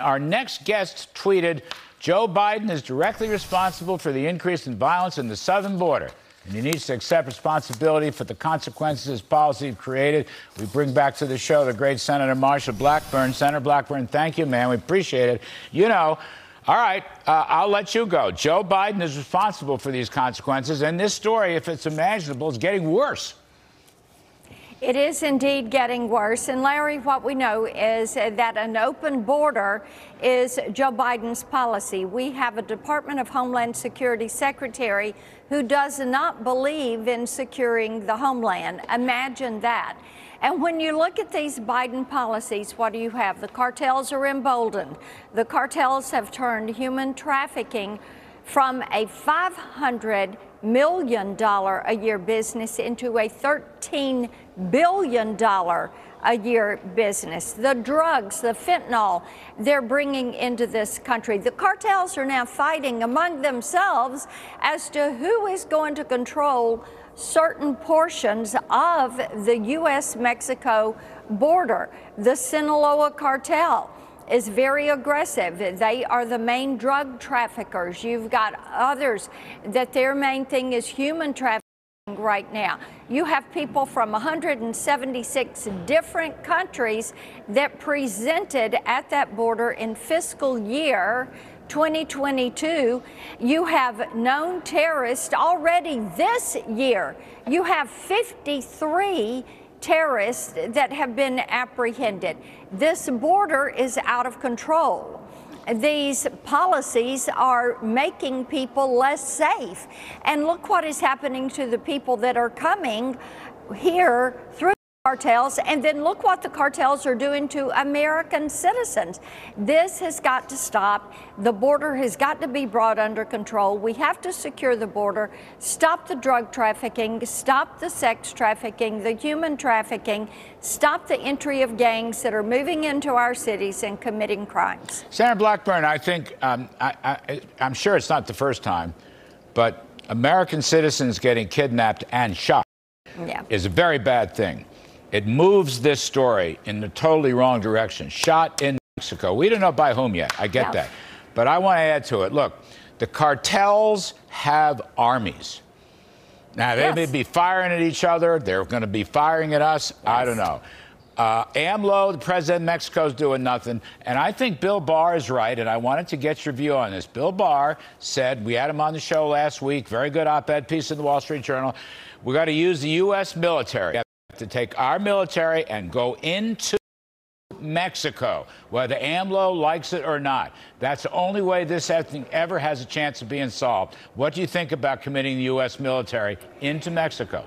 Our next guest tweeted, Joe Biden is directly responsible for the increase in violence in the southern border, and he needs to accept responsibility for the consequences his policy created. We bring back to the show the great Senator Marsha Blackburn. Senator Blackburn, thank you, man. We appreciate it. You know, all right, I'll let you go. Joe Biden is responsible for these consequences, and this story, if it's imaginable, is getting worse. It is indeed getting worse. And Larry, what we know is that an open border is Joe Biden's policy. We have a Department of Homeland Security secretary who does not believe in securing the homeland. Imagine that. And when you look at these Biden policies, what do you have? The cartels are emboldened. The cartels have turned human trafficking from a $500 million a year business into a $13 billion a year business. The drugs, the fentanyl, they're bringing into this country. The cartels are now fighting among themselves as to who is going to control certain portions of the U.S.-Mexico border. The Sinaloa cartel is very aggressive. They are the main drug traffickers. You've got others that their main thing is human trafficking right now. You have people from 176 different countries that presented at that border in fiscal year 2022. You have known terrorists already this year. You have 53 terrorists that have been apprehended. This border is out of control. These policies are making people less safe. And look what is happening to the people that are coming here through cartels, and then look what the cartels are doing to American citizens. This has got to stop. The border has got to be brought under control. We have to secure the border, stop the drug trafficking, stop the sex trafficking, the human trafficking, stop the entry of gangs that are moving into our cities and committing crimes. Senator Blackburn, I think, I'm sure it's not the first time, but American citizens getting kidnapped and shot is a very bad thing. It moves this story in the totally wrong direction. Shot in Mexico. We don't know by whom yet. I get that. But I want to add to it. Look, the cartels have armies. Now, they may be firing at each other. They're going to be firing at us. I don't know. AMLO, the president of Mexico, is doing nothing. And I think Bill Barr is right, and I wanted to get your view on this. Bill Barr said, we had him on the show last week, very good op-ed piece in the Wall Street Journal, we got to use the U.S. military to take our military and go into Mexico, whether AMLO likes it or not. That's the only way this thing ever has a chance of being solved. What do you think about committing the U.S. military into Mexico?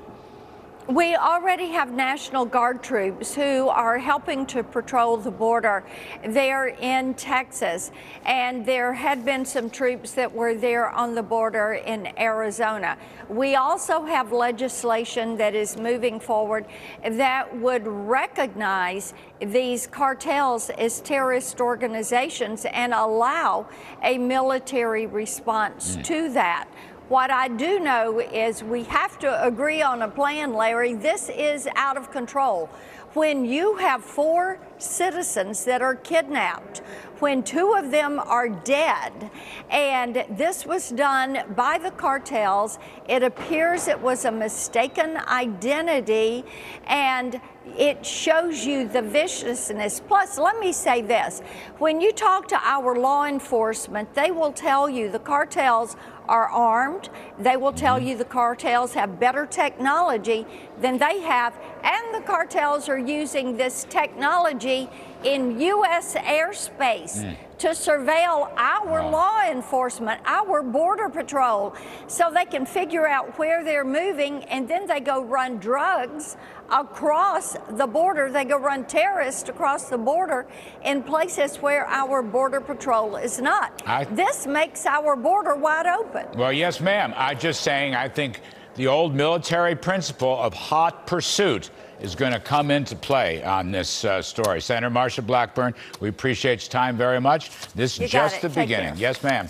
We already have National Guard troops who are helping to patrol the border there in Texas, and there had been some troops that were there on the border in Arizona. We also have legislation that is moving forward that would recognize these cartels as terrorist organizations and allow a military response to that. What I do know is we have to agree on a plan, Larry. This is out of control. When you have 4 citizens that are kidnapped, when 2 of them are dead, and this was done by the cartels, it appears it was a mistaken identity, and it shows you the viciousness. Plus, let me say this. When you talk to our law enforcement, they will tell you the cartels are armed. They will tell you the cartels have better technology than they have, and the cartels are using this technology in U.S. airspace to surveil our law enforcement, our border patrol, so they can figure out where they're moving, and then they go run drugs across the border. They go run terrorists across the border in places where our border patrol is not. This makes our border wide open. Well, yes, ma'am. I'm just saying I think the old military principle of hot pursuit is going to come into play on this story. Senator Marsha Blackburn, we appreciate your time very much. This is just the beginning. Yes, ma'am.